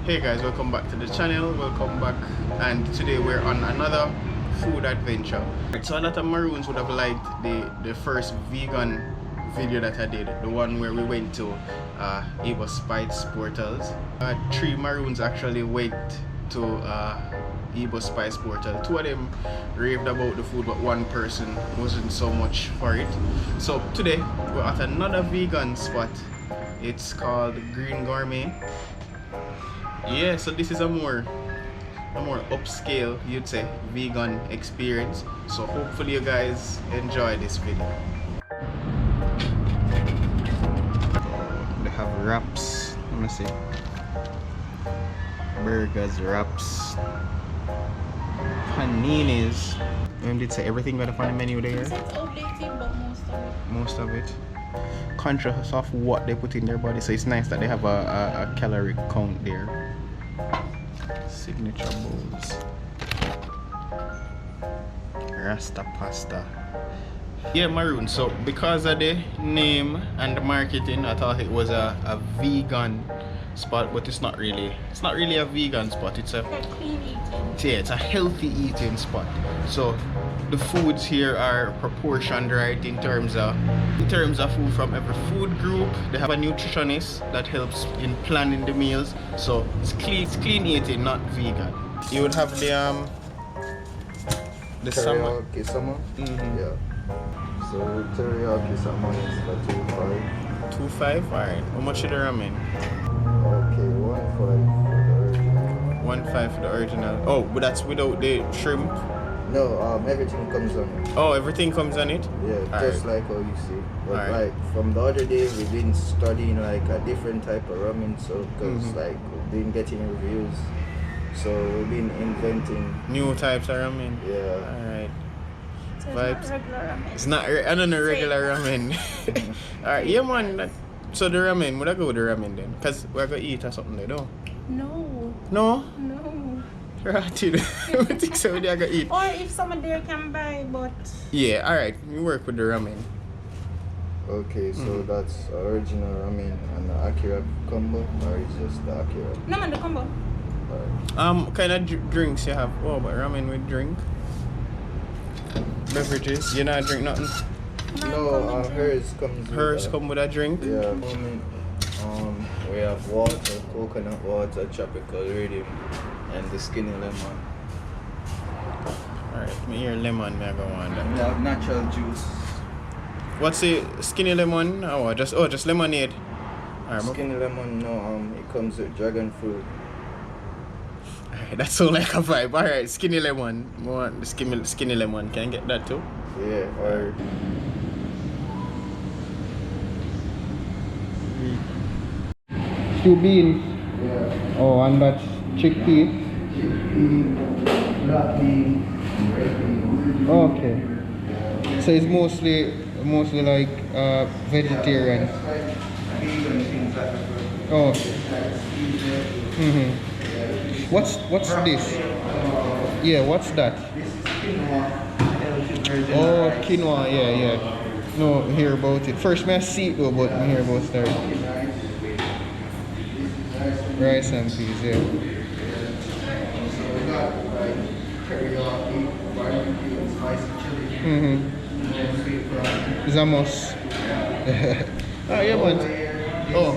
Hey guys, welcome back to the channel. Welcome back, and today we're on another food adventure. So a lot of Maroons would have liked the first vegan video that I did, the one where we went to Eva Spice Portals. 3 Maroons actually went to Eva Spice Portal. 2 of them raved about the food, but 1 person wasn't so much for it. So today we're at another vegan spot. It's called Gourmet. Yeah, so this is a more upscale, you'd say, vegan experience. So hopefully you guys enjoy this video. They have wraps. Let me see. Burgers, wraps, paninis. And did say everything got up on the menu there. It's outdated, but most of it. Conscious of what they put in their body, so it's nice that they have a calorie count there. Signature bowls. Rasta pasta. Yeah, Maroon. So because of the name and the marketing, I thought it was a vegan spot, but it's not really a vegan spot. It's a clean eating. Yeah, it's a healthy eating spot. So the foods here are proportioned right in terms of food from every food group. They have a nutritionist that helps in planning the meals. So it's clean eating, not vegan. You would have the salmon. Teriyaki salmon? Yeah. So teriyaki salmon is for 2.5. 2.5? Alright. How much is the ramen? Okay, 1.5 for the original. 1.5 for the original. Oh, but that's without the shrimp? No, everything comes on it. Oh, everything comes on it? Yeah, all just right. like how you see. But Right. like from the other day, we've been studying like a different type of ramen. So because like we've been getting reviews, so we've been inventing New types of ramen? Yeah. Alright. So Vibes. it's not regular ramen. It's not, I don't know regular ramen. Alright, yeah man. So the ramen, would I go with the ramen then? Because we're going to eat or something like that. No. No? No. Right, I think so. I gotta eat. Or if someone there can buy, but Yeah, alright. We work with the ramen. Okay, so that's original ramen and the Akira combo, or it's just the Akira? no man, the combo. Alright. Kind of drinks you have? Oh, but ramen with drink. Beverages. You not drink nothing? No, hers comes. Hers with, come with a drink? Yeah. We have water, coconut water, tropical rhythm, and the skinny lemon. Alright, me here lemon, me I go on We that. have natural juice. What's the skinny lemon? Oh, just lemonade. Alright, Skinny lemon, no, it comes with dragon fruit. alright, that's so like a vibe. Alright, skinny lemon. We want the skinny lemon. Can I get that too? Yeah, or Stew beans. yeah, Oh, and that's chickpea. chickpea, black bean, and red bean. Okay. So it's mostly like vegetarian. It's like vegan things like that. Oh. Like Mhm. What's this? Yeah, what's that? this is quinoa, healthy version of Oh, rice. quinoa. Yeah. No, hear about it. First, me I see it though, but I hear about it. Rice and peas. Yeah. So we got like teriyaki, barbecue, and spicy chili. Mhm. No sweet fry. It's a must. Ah, yeah, Over man. here, Oh.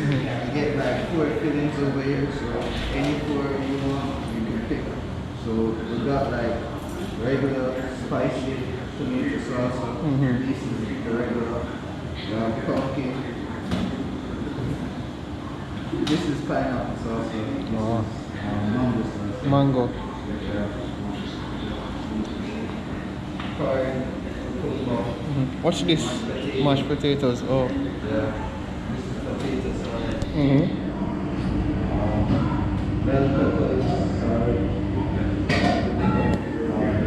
you get like 4 fillings over here, so any 4 you want, you can pick. So we got like regular spicy tomato sauce. Mhm. This is the regular pumpkin. This is pineapple sauce. This Oh. is mango sauce. Mango. Yeah. Corn, football. What's this? Mashed potatoes. Oh. Yeah. This is potato salad. Mhm. Bell peppers,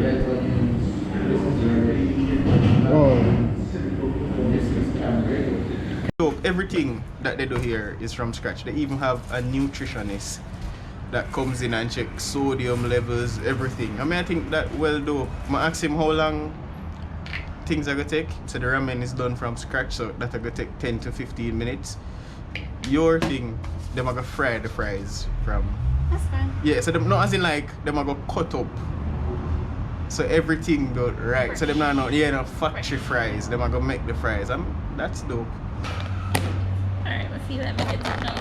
red onions. This is red. Oh. This is cranberry. So everything that they do here is from scratch. They even have a nutritionist that comes in and checks sodium levels, everything. I think that well do. I asked him how long things are gonna take. So the ramen is done from scratch, so that's gonna take 10 to 15 minutes. Your thing, them are gonna fry the fries from. That's fine. Yeah, so them not as in like them are gonna cut up. So everything go right. Fresh. So them not no factory fries. Them are gonna make the fries. And that's dope. Alright, let's see that make it now.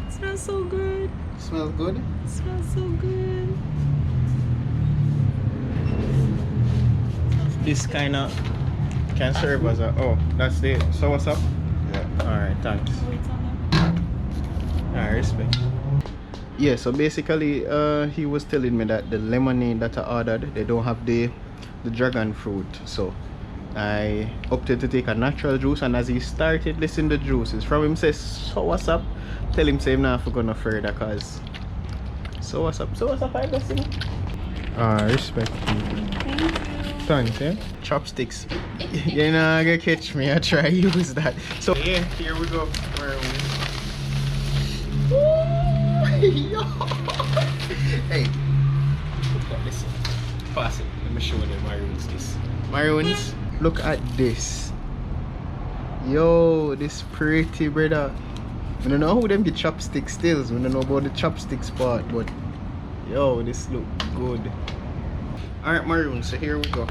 Smells so good. Smells good. Smells so good. This kinda can serve as a that's the so what's up? Yeah. Alright, thanks. Wait on them. Alright, respect. Yeah, so basically he was telling me that the lemonade that I ordered, they don't have the dragon fruit. So I opted to take a natural juice, and as he started listing the juices from him says, so what's up? Tell him say I'm not going no further cause so what's up I guess him. Respect. Thank you. Thanks, yeah. Chopsticks. You know, gonna catch me. I try use that. So yeah, here we go. Hey, look at this. Pass it. Let me show them Maroons this. Maroons, look at this. Yo, this pretty brother. I don't know who them get chopstick stills. We don't know about the chopsticks part, but yo, this look good. Alright, Maroon, so here we go.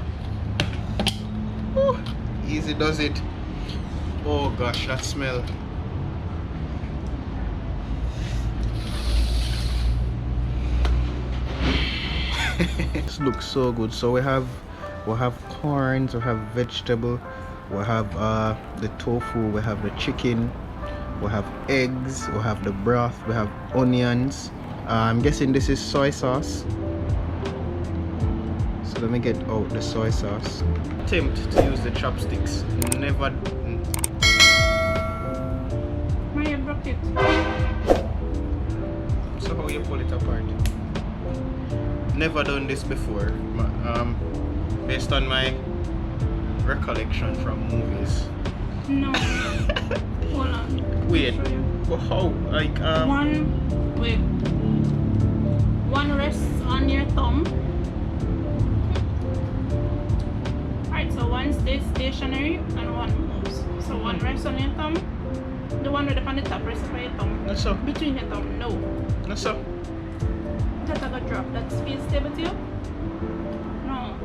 Woo, easy does it. Oh gosh, that smell. This looks so good. So we have corns, we have vegetable, we have the tofu, we have the chicken, we have eggs, we have the broth, we have onions. I'm guessing this is soy sauce. So let me get out the soy sauce. Attempt to use the chopsticks. Never. Maria broke it. So how you pull it apart? Never done this before. Based on my recollection from movies. No. Hold on. Wait. I'll show you. But how? Like One rests on your thumb. Alright, so one stays stationary and one moves. So one rests on your thumb. The one right up on the top rests on your thumb. That's so. Between your thumb, no. That's so. That I got drop. That feels stable to you? No.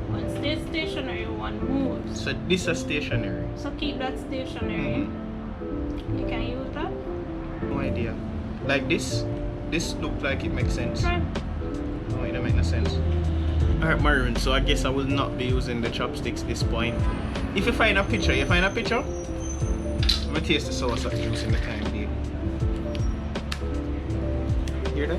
One stays stationary, one moves. So this is stationary. So keep that stationary. You can use that. No idea. Like this looked like it makes sense. Try. No, it don't make no sense. Alright, Maroon, so I guess I will not be using the chopsticks this point. If you find a picture, I'm gonna taste the sauce juice in the time being. Hear that?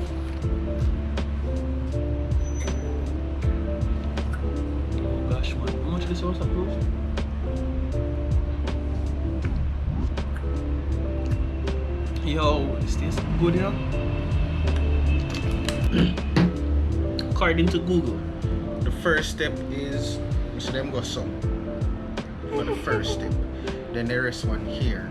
Oh gosh, man, how much of the sauce juice? Yo, this tastes good, you know? According to Google, the first step is so them go some for the first step. Then there is one here.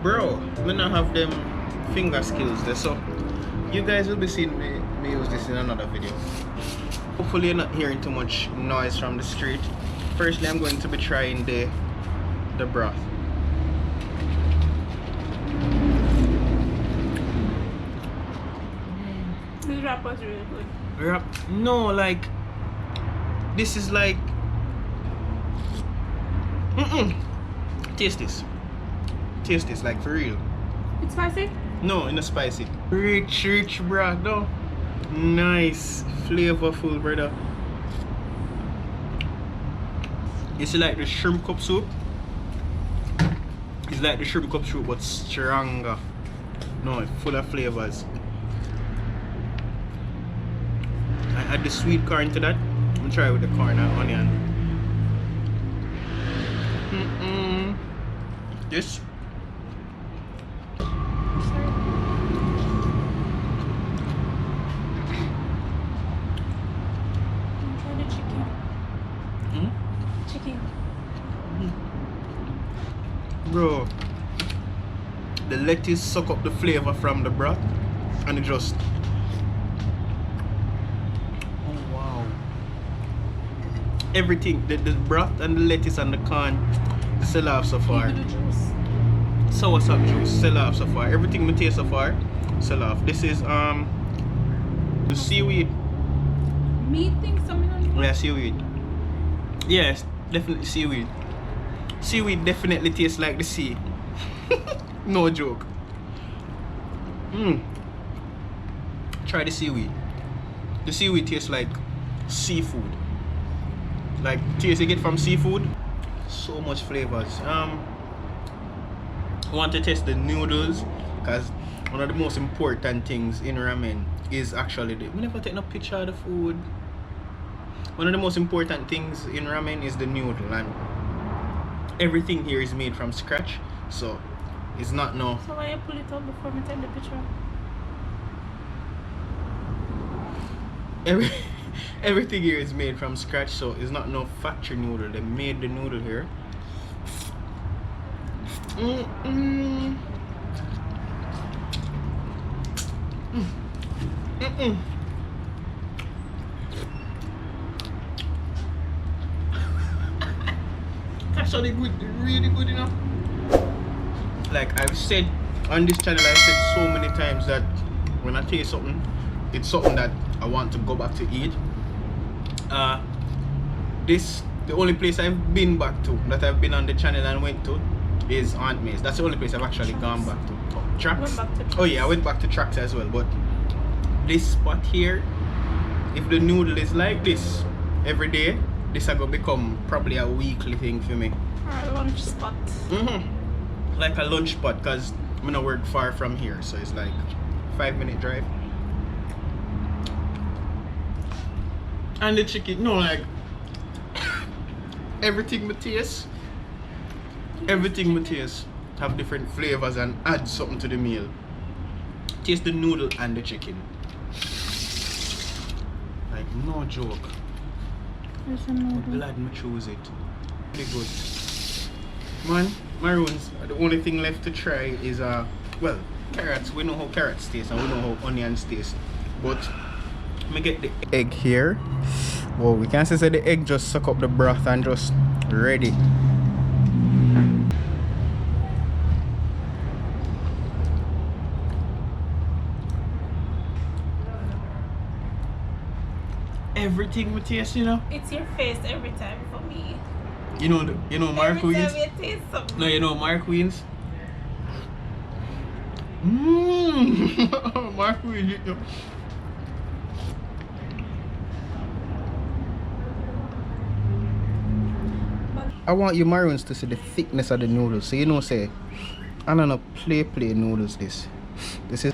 Bro, me not have them finger skills there, so you guys will be seeing me use this in another video. Hopefully you're not hearing too much noise from the street. Firstly, I'm going to be trying the broth. This wrap was really good. No, like this is like taste this like for real. It's spicy? No, in a spicy rich broth though. Nice flavorful, brother. It's like the shrimp cup soup. It's like the shrimp cup soup but stronger. No, it's full of flavors. I add the sweet corn to that. I'm gonna try with the corn and onion. This. Try the chicken. Chicken. Bro, the lettuce suck up the flavor from the broth and it just, oh wow. Everything, the broth and the lettuce and the corn, sell off so far. Even the juice. Sour sap juice, sell off so far. Everything we taste so far, sell off. This is the seaweed. Me think something on Yeah, seaweed. Yes, definitely seaweed. Seaweed definitely tastes like the sea. No joke. Try the seaweed. The seaweed tastes like seafood. Like taste you get from seafood. So much flavors. I want to test the noodles because one of the most important things in ramen is actually we never take no picture of the food. One of the most important things in ramen is the noodle, and everything here is made from scratch, so it's not no. So why you pull it out before we take the picture? Everything here is made from scratch, so it's not no factory noodle. They made the noodle here. Actually good, really good enough. Like I've said on this channel, I've said so many times that when I taste something, it's something that I want to go back to eat. The only place I've been back to, that I've been on the channel and went to, is Aunt May's. That's the only place I've actually gone back to. Tracks? Oh yeah, I went back to Tracks as well, but this spot here, if the noodle is like this every day, this is going to become probably a weekly thing for me. Or a lunch spot. Like a lunch spot, because I'm not work far from here, so it's like 5-minute drive. And the chicken, no, like everything we taste have different flavors and add something to the meal. Taste the noodle and the chicken. Like no joke. There's a noodle. I'm glad I chose it. Really good. Man, Maroons, the only thing left to try is well, carrots. We know how carrots taste and we know how onions taste. But let me get the egg here. Well, we can say the egg just suck up the broth and just ready. Everything we taste, you know. It's your face every time for me. You know Mark Queens. Every time you taste something. No, you know Mark Queens. Mark Queens. You know. I want you Maroons to see the thickness of the noodles. So you know, say, I don't know, play noodles. This is.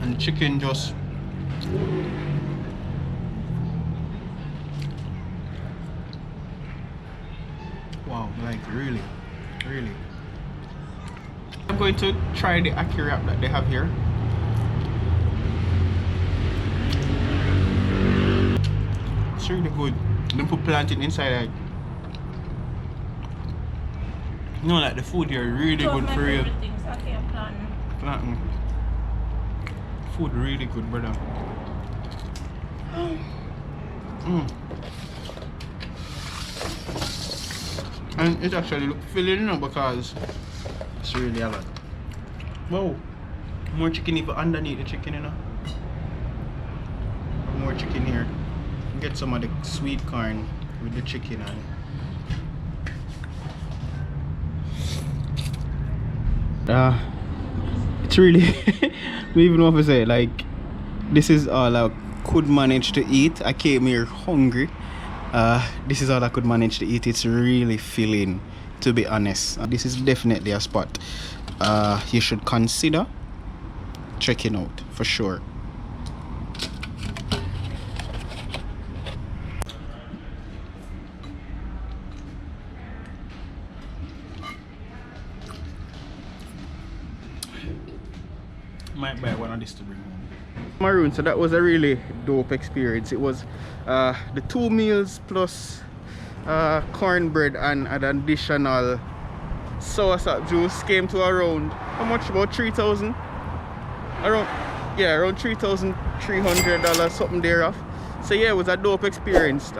And chicken just. Wow, like really. I'm going to try the ackee wrap that they have here. It's really good. Then put plantain inside. Like, you know, like the food here really good for real. Plantain. Food really good, brother. And it actually look filling, you know, because it's really a lot. Wow, more chicken even underneath the chicken, you know. More chicken here. Get some of the sweet corn with the chicken and it's really we even know what to say, like this is all I could manage to eat. I came here hungry. This is all I could manage to eat. It's really filling, to be honest. This is definitely a spot you should consider checking out for sure. Might buy one of this to bring home. Maroon, so that was a really dope experience. It was the 2 meals plus cornbread and an additional sour sap juice came to around, how much? About 3,000? Around Yeah, around $3,300, something thereof. So yeah, it was a dope experience.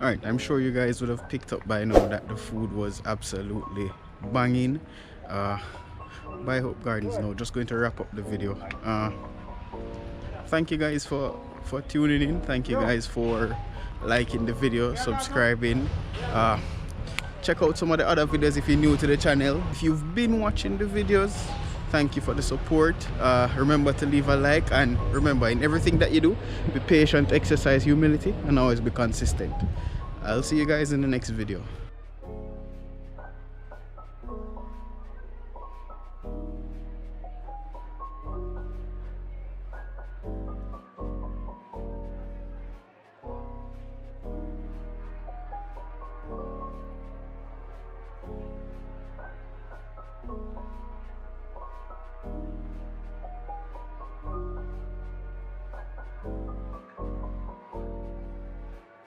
Alright, I'm sure you guys would have picked up by now that the food was absolutely banging. By Hope Gardens now, just going to wrap up the video. Thank you guys for tuning in. Thank you guys for liking the video, subscribing. Check out some of the other videos if you're new to the channel. If you've been watching the videos, thank you for the support. Remember to leave a like, and remember, in everything that you do, be patient, exercise humility, and always be consistent. I'll see you guys in the next video.